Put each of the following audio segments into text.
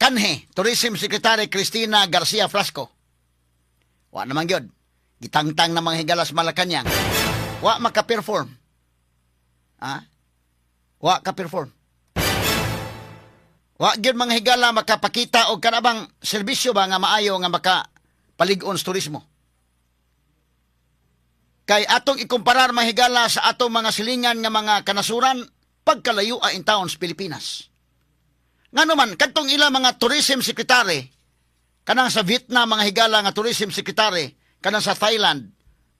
kanhe Tourism Secretary Cristina Garcia Flasco. Wa naman gyud. Gitangtang na mga higala sa Malacañang. Wa maka-perform. Wa ka-perform. Wa gyud mga higala makapakita og kanabang serbisyo ba nga maayo nga makapalig-on sa turismo. Kay atong ikumparar mga higala sa atong mga silingan nga mga kanasuran pagkalayo in town sa Pilipinas. Nga naman, kadtong ila mga tourism secretary, kanang sa Vietnam mga higala nga tourism secretary, kanang sa Thailand,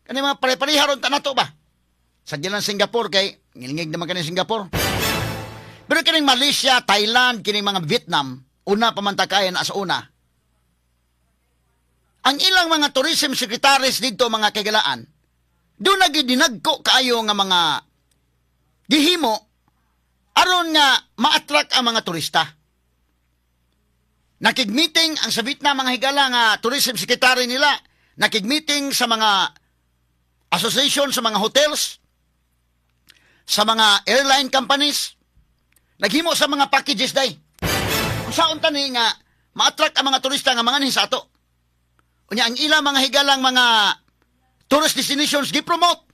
kanang mga pare-pareharon ta nato ba? Sa dilang Singapore kay ngilingig naman kaning Singapore. Pero kining Malaysia, Thailand, kining mga Vietnam, una pamantakayan as una. Ang ilang mga tourism secretaries dito mga kagalaan, doon nagidinagko kaayo nga mga gihimo aron nga ma-attract ang mga turista. Nakig-meeting ang sa Vietnam mga higala nga tourism secretary nila, nakig-meeting sa mga association sa mga hotels, sa mga airline companies, naghimo sa mga packages day. Kung saan tani nga ma-attract ang mga turista nga mga sa ato. Unya ang ilang mga higalang mga tourist destinations gi-promote.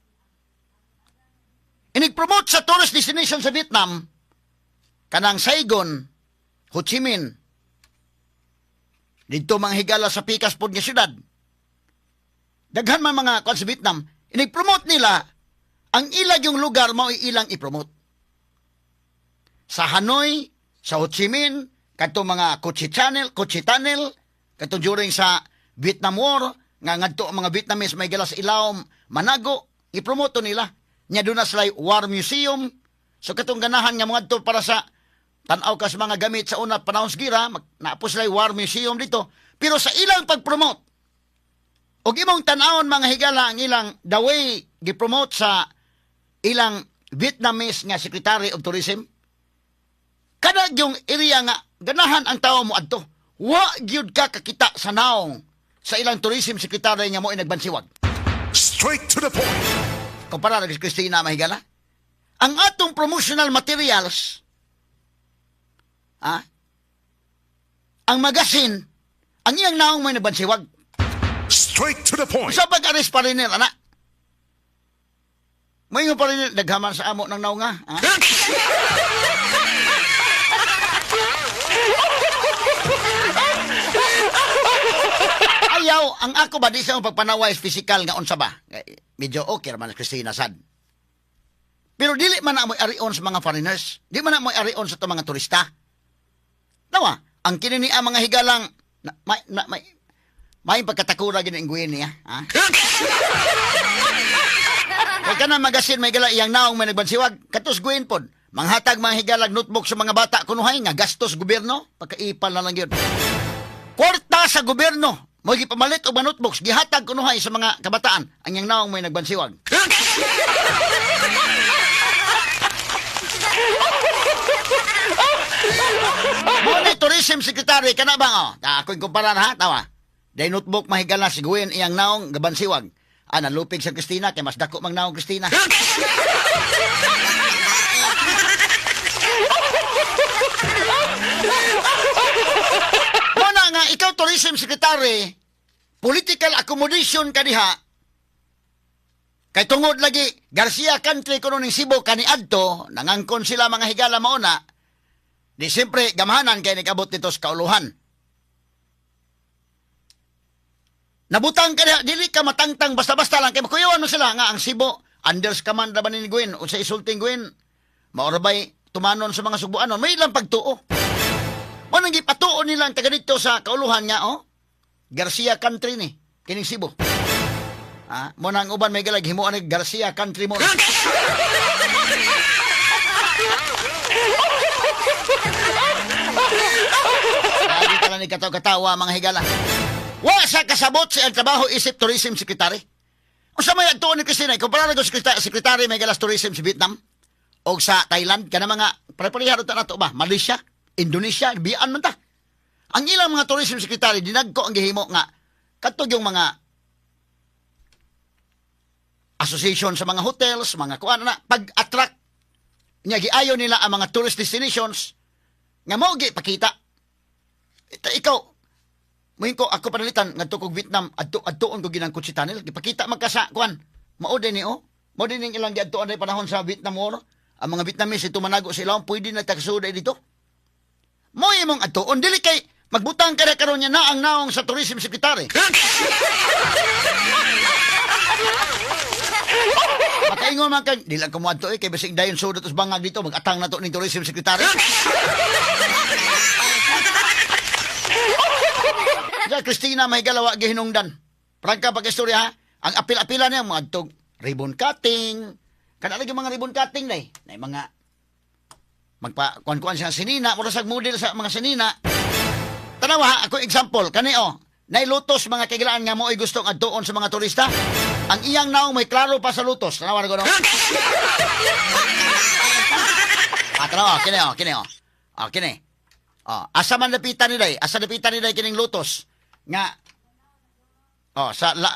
Inig-promote sa tourist destination sa Vietnam, kanang Saigon, Ho Chi Minh, dito mga higala sa pikas pod nga syudad. Daghan man mga kwan sa Vietnam, inig-promote nila, ang ilag yung lugar mo ilang i-promote. Sa Hanoi, sa Ho Chi Minh, kadto mga Kochi Tunnel, kadto during sa Vietnam War, nga ngadto ang mga Vietnamese may gala sa Ilawom, Manago, i-promote nila. Nya doon na sila War Museum. So katong ganahan nga mga to para sa tanaw ka sa mga gamit sa una panahon sa gira, naapos sila War Museum dito. Pero sa ilang pag-promote, og imong tanawon mga higala ang ilang the way gi-promote sa ilang Vietnamese nga Secretary of Tourism, kada yung area nga ganahan ang tao mo adto. Wa gyud ka kakita sa naong sa ilang tourism secretary nga mo nagbansiwag. Straight to the point. Kumpara kay Cristina mahigala. Ang atong promotional materials, ang magazine, ang iyang naong may nabansiwag. Straight to the point. Sa pag-aris pa rin nila, anak. May nga pa rin naghaman sa amo ng naong nga. Ayaw, ang ako ba di sa pagpanaway physical nga unsa ba? Medyo okay man Christina sad. Pero dili man na mo arion sa mga foreigners. Di man na mo arion sa mga turista. Nawa, ang kinini ang mga higalang may pagkatakura gini ingguin niya, ha? Kay kana magasin may gala iyang naong may nagbansiwag, katos guin pod. Manghatag mga higalag notebook sa mga bata kunuhay nga gastos gobyerno, pagkaipal na lang yun. Kwarta sa gobyerno, mo gipamalit og notebooks gihatag kunuhay sa mga kabataan, ang iyang naong may nagbansiwag. Muna tourism secretary kana ba ako kumpara na ha tawa. Day notebook mahigala siguin iyang naong gabansiwag. Nalupig sa Cristina kay mas dako mang naong Cristina. Muna nga ikaw tourism secretary, political accommodation ka diha. Kay tungod lagi Garcia Country kuno ning Cebu kaniadto nangangkon sila mga higala mauna. Di siyempre gamahanan kay nagabot dito sa kauluhan. Nabutang ka diha, dili ka matangtang basta-basta lang kay makuyawan mo sila nga ang Cebu unders command ra ba ni Gwen o sa isulting Gwen. Maorbay tumanon sa mga subuanon may ilang pagtuo. Mo nang gipatuo nila ang taga dito sa kauluhan nga Garcia Country ni kining Cebu. Mo nang uban may galag himuan ni Garcia Country mo. Lagi ka lang ni katawa mga higala. Wa sa kasabot sa trabaho isip tourism secretary. Unsa may adtuon ni Cristina kumpara ko sa secretary may galas tourism sa Vietnam o sa Thailand kana mga preparehado ta nato ba Malaysia, Indonesia, bian man ta. Ang ilang mga tourism secretary dinagko ang gihimo nga kadtog yung mga association sa mga hotels, mga kuan na pag-attract nya giayo nila ang mga tourist destinations nga mao gi pakita Basta ikaw, muhin ko, ako panalitan, ngadto kog Vietnam, adtuon ko ginang kutsi tunnel, gipakita magkasa, kuan, mao din ni, oh. Mao din yung ilang giadtuan na panahon sa Vietnam War. Ang mga Vietnamese, ito manago sila, pwede na takasuday dito. Mo imong adtuon, dili kay, magbutang ka na karon niya na ang naong sa Tourism Secretary. Makaingon man kag, di lang ko mo adto kay basig dayon sudot us bangag dito, mag-atang na to ning Tourism Secretary. Ja, Christina, may galawa gihinungdan. Prangka pag-istorya ha, ang apil-apila niya, mga adtog ribbon cutting, kana lagi mga ribbon cutting day, na mga magpa-kuan-kuan siya sinina, mura sa model sa mga sinina. Tanawa ha, ako example, kani nailutos mga kagilaan nga mo ay gustong adtuon sa mga turista. Ang iyang naong may klaro pa sa lutos. Tanawa ko no? Tanawa, kini. Asa man lapitan ni day, kining lutos. Nga,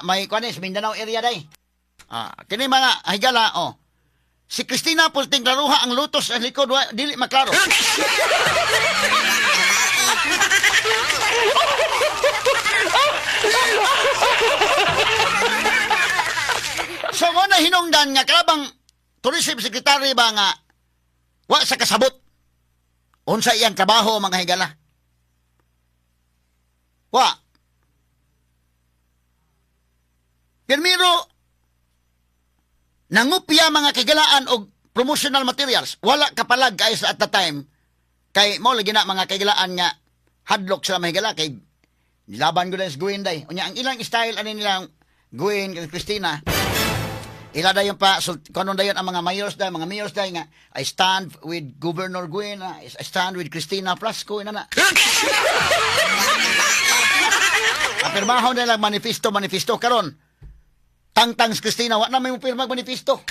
may kuanis, Mindanao area day. Kini mga higala, si Christina pulting klaruha ang lutos sa likod, dili maklaro. So, mo na hinungdan nga kalabang Tourism Secretary ba nga wa sa kasabot unsa iyang trabaho mga higala. Wa. Pirmiro, nangupya mga kagalaan og promotional materials. Wala kapalag kay sa at the time. Kay mo lagi na mga kagalaan nga hadlock sila mahigala kay nilaban ko na sa Gwen day. Unya ang ilang style ani nilang Gwen kay Christina. Ila dayon pa so kanon dayon ang mga mayors day nga I stand with Governor Gwen, I stand with Christina Plasco ina na. Apirmahon nila manifesto karon. Tangtang si Christina, wa na may pirma manifesto.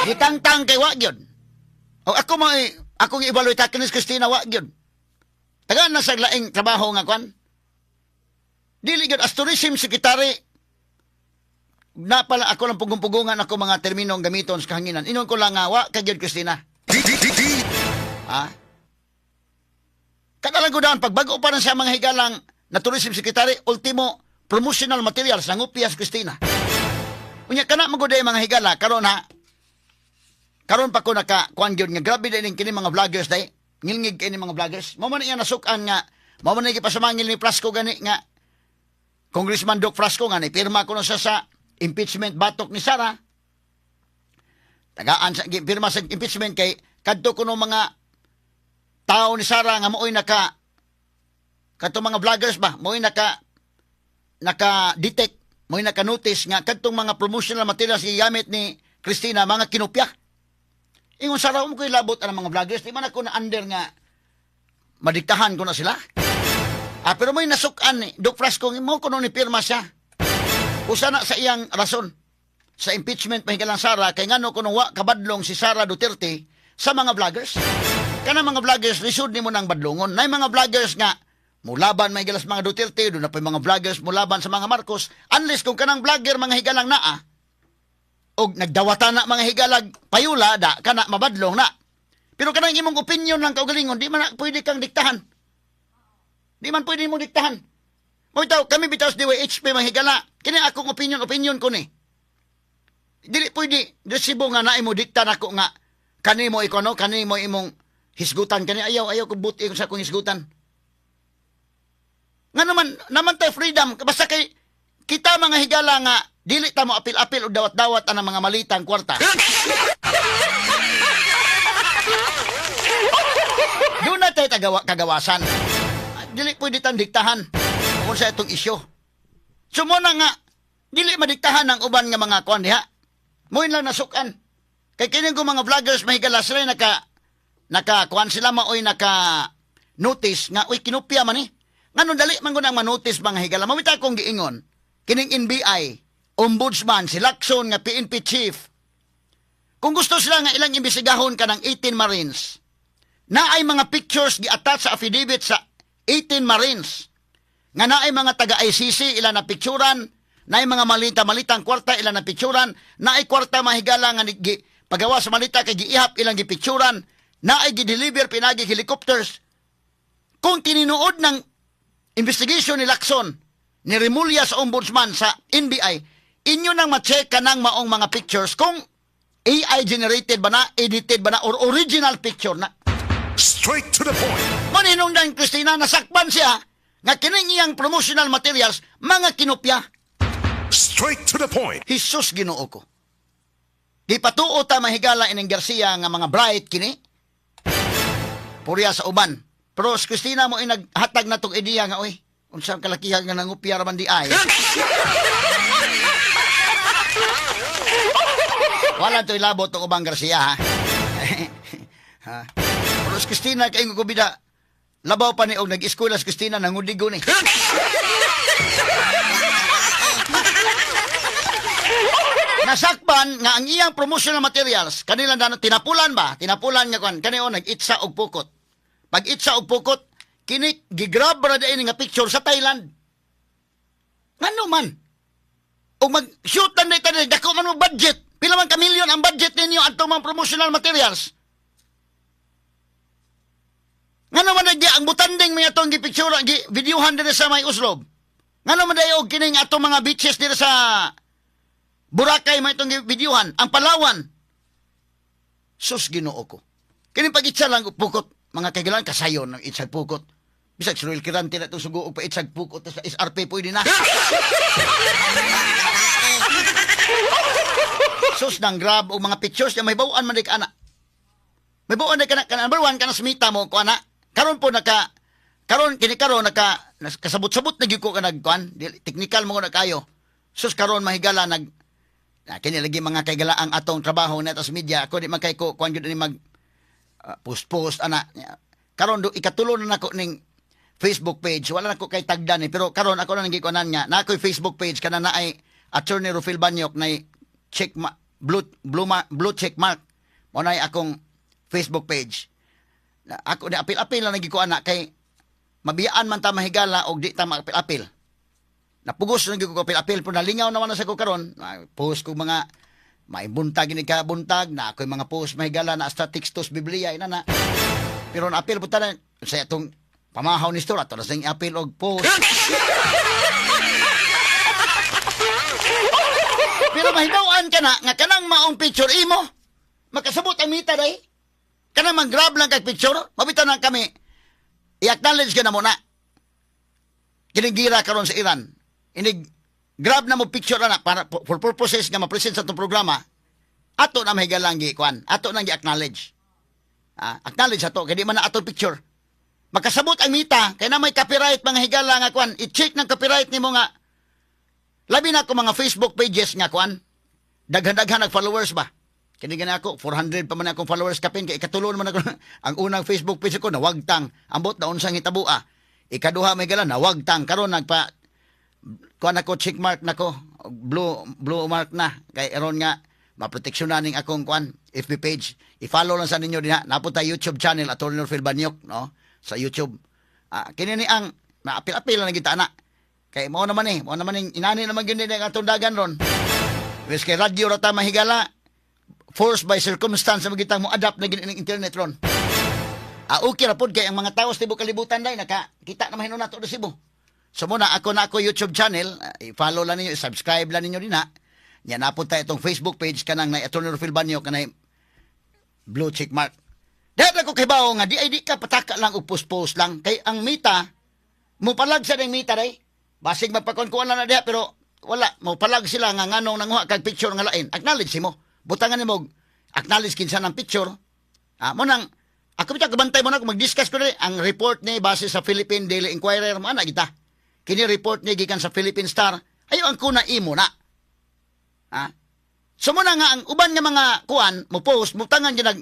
Gitangtang kay wa gyud. O akong i-evaluate kini si Christina wa gyud. Tagaan na sa laing trabaho nga kwan. Dili gyud as Tourism Secretary na pala ako lang pugong-pugungan ako mga terminong gamiton sa kahanginan. Inon ko lang nga wa kay gyud Christina. Kadalang gudaan, pagbago pa rin sa mga higalang na Tourism Secretary, ultimo, promotional materials ng Upias Christina. Unya, kana maguday mga higala, karon pa ko naka-kuan yun, nga grabe din kini mga vloggers day, ngilngig kini mga vloggers. Maman niya nasukan nga, maman niya pasamangil ni Frasco gani nga, Congressman Doc Frasco nga, pirma ko na sa impeachment batok ni Sara. Tagaan sa pirma sa impeachment kay, kadto ko no mga tao ni Sara nga mooy kadtong mga vloggers ba mooy naka-detect mooy naka-notice nga kadtong mga promotional materials gigamit ni Christina mga kinupya. Ingon Sara ko ilabot ang mga vloggers di man ako na under nga madiktahan ko na sila. Pero mooy nasukan ni Doc Frasco mo kuno ni pirma siya. Usa na sa iyang rason sa impeachment mahigalang Sara kay ngano kuno wa kabadlong si Sara Duterte sa mga vloggers. Kana mga vloggers, lisod ni mo ng badlongon. Na mga vloggers nga, mulaban may gilas mga Duterte, doon na pa mga vloggers mulaban sa mga Marcos, unless kung kanang vlogger mga higalang naa, o nagdawata na mga higalag payula, kana mabadlong na. Pero kanang imong opinion lang kaugalingon, di man pwede kang diktahan. Di man pwede mo diktahan. Mo bitaw, kami bitaw sa DYHP mga higala, kini akong opinion ko ni. Dili pwede, desibo nga na imo diktan ako nga, kanimo ikono, kanimo imong hisgutan kani ayaw ko buti ko sa akong hisgutan. Nga naman tayo freedom basta kay kita mga higala nga dili ta mo apil-apil o dawat-dawat ang mga malitang kwarta. Doon na tayo kagawasan. Dili pwede tang diktahan kung sa itong isyo. Sumuna nga dili madiktahan ang uban nga mga kwan diha. Moy lang nasukan. Kay kining ko mga vloggers mahigala sila naka-kuan sila maoy naka-notice nga, uy, kinupya man Nganon dali man ko nang manotice mga higala. Mamita akong giingon, kining NBI, Ombudsman, si Lacson nga PNP Chief. Kung gusto sila nga ilang imbestigahon ka ng 18 Marines, na ay mga pictures gi-attach sa affidavit sa 18 Marines, nga na ay mga taga-ICC, ilan na picturan, na ay mga malitang kwarta, ilan na picturan, na ay kwarta mahigala nga pagawa sa malita kay giihap ilang gipicturan, na ay gideliver pinagi helicopters. Kung tininuod ng investigation ni Lacson, ni Remulla sa ombudsman sa NBI, inyo nang ma-check ka ng maong mga pictures kung AI generated ba na, edited ba na, or original picture na. Straight to the point. Maninong na Christina, nasakpan siya nga kining iyang promotional materials, mga kinopya. Straight to the point. Hisus Ginoo ko. Di patuo ta mahigala ining Garcia nga mga bright kini. Purya sa uban. Pero si Christina mo naghatag na tong ideya nga, oy, unsang kalakihan nga nangupya raman di ay. Wala to'y labot tong ubang Garcia, ha? Ha? Pero si Christina, kayo ko bida, labaw pa ni og nag-eskwela si Christina, nangudigo ni. Nasakpan nga ang iyang promotional materials, kanila na tinapulan ba? Tinapulan nga kan, kanio nag-itsa og pukot. Pag itsa og pukot, kini gigrab ra dayon nga picture sa Thailand. Ngano man? O mag-shoot lang na ito, dako man mo budget. Pila man ka milyon ang budget ninyo at mga promotional materials. Nga naman na ang butanding may atong gipicture, videohan dito sa may uslob. Nga naman na yung kining atong mga beaches dito sa Boracay may itong videohan. Ang Palawan. Sus Ginoo ko. Kining pag-itsa lang pukot, mga kailangan kasayon ng itsag pukot. Bisag suruil kirante na itong sugo pa itsag pukot sa SRP pwede na. Sus nang grab o mga pictures na may bawaan man ka anak. May bawaan na ka number one ka na smita mo ko anak. Karon po karon kasabot-sabot na gyud ko ka nagkuan. Technical mo na kayo. Sus karon mahigala kini lagi mga kaygala ang atong trabaho na sa media. Ako di man kay ko kuan gyud ni mag post anak. Karon do ikatulo na nako ning Facebook page. Wala na ko kay tagdan pero karon ako na nang gikuanan nga na ako'y Facebook page kana na ay Attorney Rufil Banyok na check blue check mark mo na akong Facebook page. Na ako ni apil-apil lang nagikuan na kay mabiyaan man ta mahigala og di ta maapil-apil. Napugos na gyud ko apil-apil pero nalingaw naman na sa ko karon. Post ko mga may buntag ni ka buntag na ako'y mga post mahigala na hasta textos Biblia ina na. Pero naapil puta na sa atong pamahaw ni store ato na sing apil og post. Pero mahibawaan ka na, nga kanang maong picture imo, makasabot ang mita day. Kanang mag-grab lang kag picture, mabitaw na kami, i-acknowledge ka na muna. Kinigira karon sa Iran. Grab na mo picture na para for purposes nga ma-present sa itong programa, ato na mahigalang gi-kwan, ato na gi-acknowledge. Acknowledge ato, kaya di man na ato picture. Makasabot ang mita, kaya na may copyright mga higala nga kwan, i-check ng copyright nimo nga, labi na ko mga Facebook pages nga kuan. Daghan-daghan nag-followers ba? Kini gani ako 400 pa man akong followers kapin kay ikatulo man ako ang unang Facebook page ko nawagtang. Ambot na unsang hitabua. Ikaduha may gala nawagtang karon nagpa kuan ako check mark nako blue mark na kay aron nga maproteksyonan ning akong kuan FB page. I-follow lang sa ninyo diha. Napot ta YouTube channel Attorney Phil Banyok no sa YouTube. Kini ni ang naapil-apil na kita anak. Kay mo naman inani naman gyud ang atong dagan ron. Wes kay radyo ra ta mahigala. Forced by circumstance na magitang mo adapt na gyud ning internet ron. Okay ra pod kay ang mga tawo sa tibok kalibutan day nakakita naman hinon nato sa Cebu. So muna ako YouTube channel, i-follow lang ninyo, i-subscribe lang ninyo din ha. Nya napod ta itong Facebook page kanang na Attorney Rufil Banyok kanay blue check mark. Dahil ako kay bao nga di ka pataka lang og post lang kay ang mita mo palag sa ding mita day. Basig magpakonkuan lang na diha pero wala mo palag sila nga nganong nanguha kag picture nga lain. Acknowledge mo. Butangan nimo acknowledge kinsa ng picture. Mo nang ako bitaw kabantay mo na kung mag-discuss ko dali ang report ni base sa Philippine Daily Inquirer mo ana kita. Kini report ni gikan sa Philippine Star. Ayo ang kuna imo na. So mo na nga ang uban nga mga kuan mo post mo tangan gyud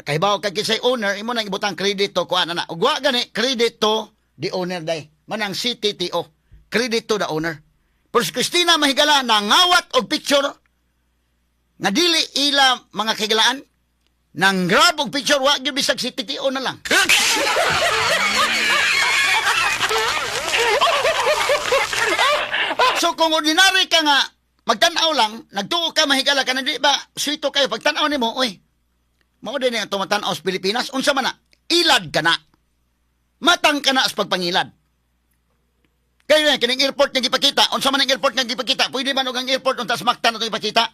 nakahibaw kag kisay owner imo nang ibutang credit to kuan ana. Ugwa gani credit to the owner day. Manang CTTO. Credit to the owner. Pero si Christina mahigala nangawat og picture nga dili ila mga kagilaan nang grab og picture wa gyud bisag CTTO na lang. So kung ordinary ka nga magtan-aw lang, nagtuo ka mahigala ka na di ba suito kayo pagtan-aw nimo, oy. Mao din ang tumatan-aw sa Pilipinas. Unsa man na? Ilad ka na. Matang ka na sa pagpangilad. Kaya na, kining airport nga gipakita. Unsa man ang airport nga gipakita? Pwede man og ang airport unta sa Mactan ito ipakita.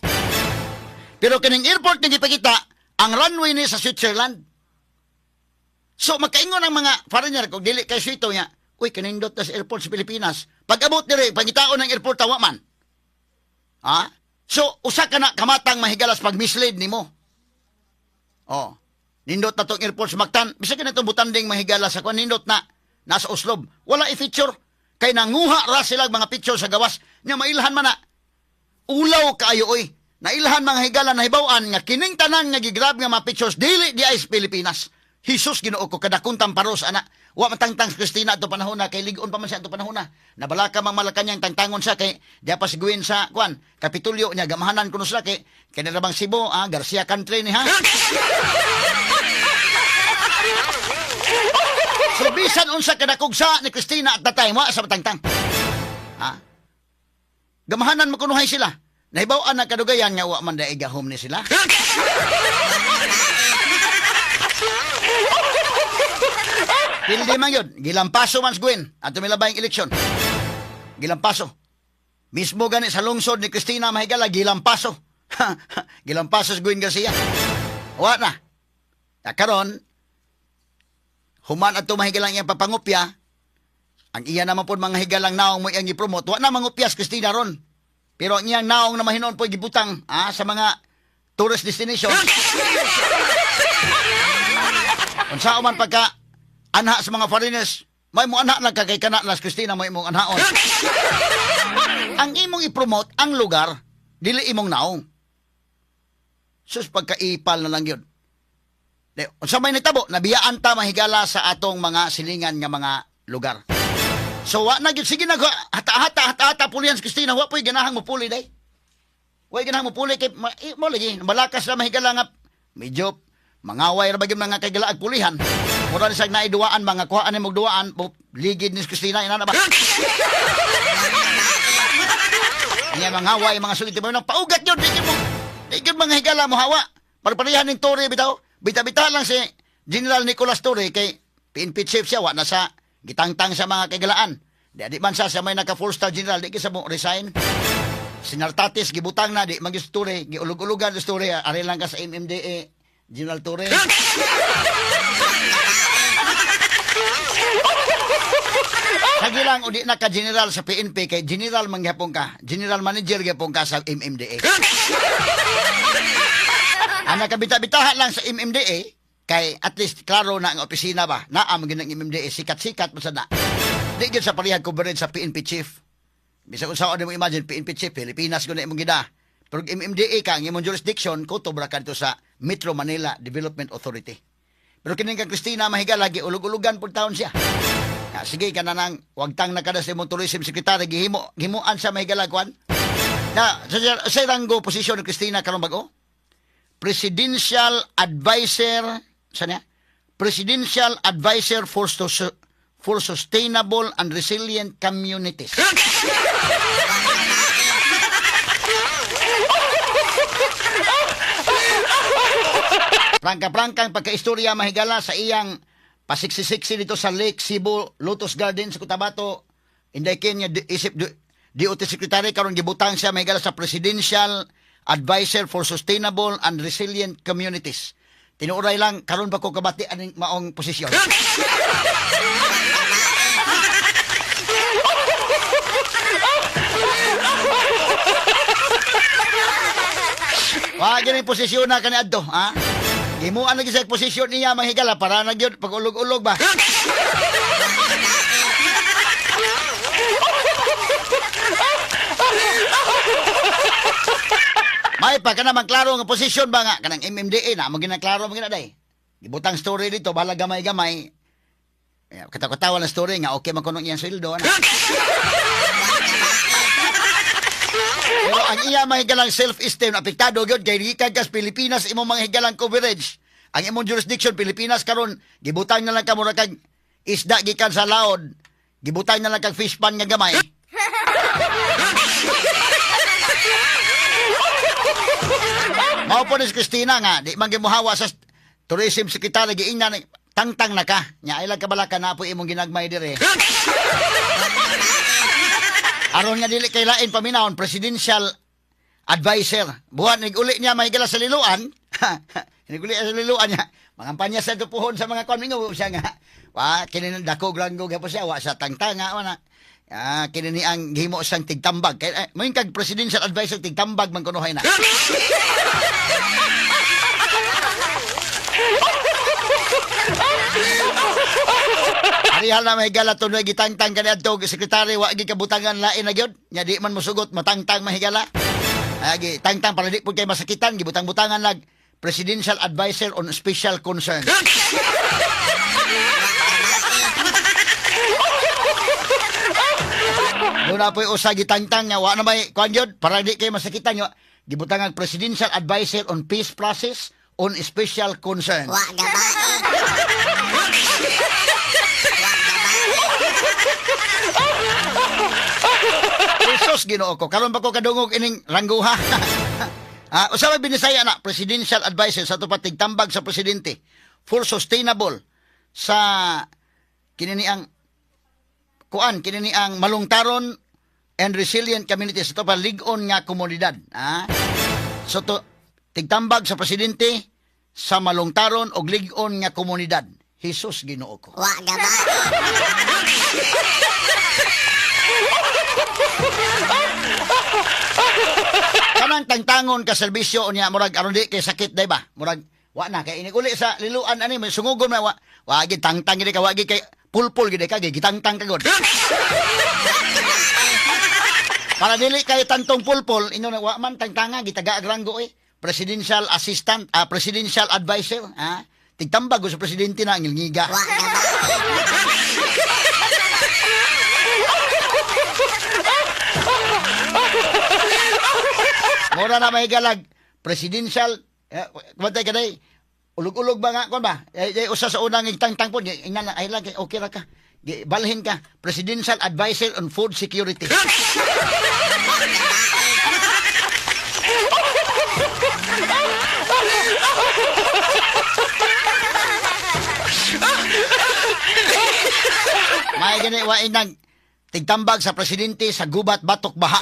Pero kining airport nga gipakita, ang runway ni sa Switzerland. So makaingon ang mga foreigner kung dili kay swito niya, uy, kinindot na sa airport sa Pilipinas. Pag abot diri, pangitaon ng airport tawa man. Ha? So, usa ka na kamatang mahigalas pag mislead nimo. Oh. Nindot na tong airport sa Mactan. Bisa ka na itong butanding mahigalas ako. Nindot na. Nasa Oslob. Wala i-feature. Kay nanguha ra sila mga picture sa gawas. Nga mailhan man na. Ulaw kayo, oy. Nailhan mga higala na hibawaan nga kining tanan nga gigrab nga mga pictures dili di ay sa Pilipinas. Jesus Ginoo ko kadakuntang paros ana. Wa matangtang Kristina ato panahon na kay ligon pa man siya ato panahon na. Nabalaka mang Malacañang tangtangon siya kay diya pa siguin sa kuan Kapitulyo niya gamahanan kuno sila kay kanirabang Cebu Garcia country ni ha. So bisan unsa kadakugsa ni Kristina at that time wa sa matangtang. Ha? Gamahanan mo kunuhay sila. Nahibaw-an na kadugayan nga wa man daig gahom ni sila. Pildi man yun. Gilampaso man Gwen. At tumilabayang eleksyon. Gilampaso. Mismo gani sa lungsod ni Cristina Mahigala, gilampaso. Gilampaso si Gwen Garcia. Wa na. Karon, human at tumahigalang iyang papangupya, ang iya naman po mga higalang naong mo iyang ipromote, wa na mangupyas Cristina ron. Pero ang iyang naong na mahinoon po gibutang sa mga tourist destination. Kung saan man pagka anha sa mga foreigners, may mo anha na kay kana las Cristina, may mong anhaon. Ang imong ipromote ang lugar, dili imong naong. Sus pagkaipal na lang yun. Kung saan may nagtabo, nabiyaan ta mahigala sa atong mga silingan nga mga lugar. So wa na gyud sige na hata pulian si Cristina, wa poy ganahang mo puli day. Wa ganahang mo puli kay mo lagi malakas na mahigala nga medyo mangaway ra bagim mga kagalaag pulihan. Mura ni sag naiduaan mga kuhaan ni magduaan, ligid ni Cristina ina na ba? Niya mangaway mga sulit mo nang paugat yun, digid mga higala mo hawa. Parparihan ning Torre bitaw. Bita-bita lang si General Nicolas Torre kay PNP chief siya wa na sa gitangtang sa mga kagalaan. Di man sa may naka 4-star general di kisa mo resign. Sinartatis gibutang na di magistore giulog-ulugan story ari lang ka sa MMDA General Torre. Kagilang udi na ka general sa PNP kay general mangyapon ka. General manager gyapon ka sa MMDA. Ang nakabita-bitahan lang sa MMDA kay at least klaro na ang opisina ba naa man ginang MMDA sikat-sikat pa sa na. Di gyud sa parihag coverage sa PNP chief. Bisa kung saan mo imagine PNP chief Pilipinas gud na imong gida. Pero MMDA ka ang imong jurisdiction kutob ra kadto sa Metro Manila Development Authority. Pero kining kang Cristina Mahigala lagi ulog-ulugan pud taon siya. Sige ka na nang wag tang nakada sa imong tourism secretary gihimuan sa Mahigala kwan. Na sa ranggo posisyon ni Cristina karon bag-o. Presidential Advisor sana Presidential Advisor for Sustainable and Resilient Communities. Prangka-prangkang pagkaistorya mahigala sa iyang pasiksisiksi dito sa Lake Cebu Lotus Gardens sa Cotabato. Inday kanya isip DOT Secretary karon gibutang siya mahigala sa Presidential Advisor for Sustainable and Resilient Communities. Tinuuray lang karon ba ko kabati aning maong posisyon. Wa gini posisyon na kani adto, ha? Gimuan lagi sa posisyon niya mahigala para na gyud pag ulog-ulog ba. May pa ka naman klaro nga posisyon ba nga kanang MMDA na magina klaro magina day. Gibutang story dito bala gamay-gamay. Katawa na story nga okay man kuno iyang sweldo ana. Pero ang iya mahigalang self-esteem apektado gyud kay gikan kas Pilipinas imong mga higalang coverage. Ang imong jurisdiction Pilipinas karon gibutang na lang ka mura kag isda gikan sa laod. Gibutang na lang kag fish pan nga gamay. Mao po ni Cristina nga di man gimuhawa sa tourism secretary giingnan tangtang na ka. Nya ilang kabalaka na po imong ginagmay dire. Aron nga dili kay lain paminawon presidential advisor. Buwan niguli niya mahigala sa liluan. Niguli sa liluan niya. Mangampanya sa tupuhon sa mga konmingo siya nga. Wa kini dako granggo gyapon siya wa sa tangtanga wana. Kini ni ang gihimo sang tigtambag. Kay mo kag presidential advisor tigtambag man kunuhay na. Arihal na may gala tunoy gitangtang kani adto sekretary wa gi kabutangan lain na gyud. Nya di man mosugot matangtang mahigala. Agi tangtang para di pud kay masakitan gibutang-butangan lag presidential advisor on special concern. Doon na po'y usa gitangtang nga wa na may kuan gyud para di kay masakitan nya gibutangan presidential advisor on peace process on special concern. Wa gabae. Jesus Ginoo ko. Karon ba ko kadungog ining rangguha? Usa may binisaya na presidential advisor sa tupatig tambag sa presidente for sustainable sa kinini ang kuan kinini ang malungtaron and resilient communities sa pa lig-on nga komunidad. So to tigtambag sa presidente sa malungtaron og lig-on nga komunidad. Jesus Ginoo ko. Wa gabae. Kanang tangtangon ka serbisyo unya murag aron di kay sakit day ba? Murag wa na kay inig uli sa liluan ani may sungugon na wa gi tangtang gid ka wa gi kay pulpul gid ka gitangtang ka god. Para dili kay tantong pulpul inyo na wa man tangtanga gitaga agranggo presidential assistant presidential advisor tigtambag sa presidente na ang ngilngiga. Wa gabae. Mura na may galag presidential kumatay ka day ulog-ulog ba nga kon ba usa sa unang igtangtang po ingnan ay lang okay ra ka balhin ka presidential advisor on food security. May gani wa inang tigtambag sa presidente sa gubat batok baha.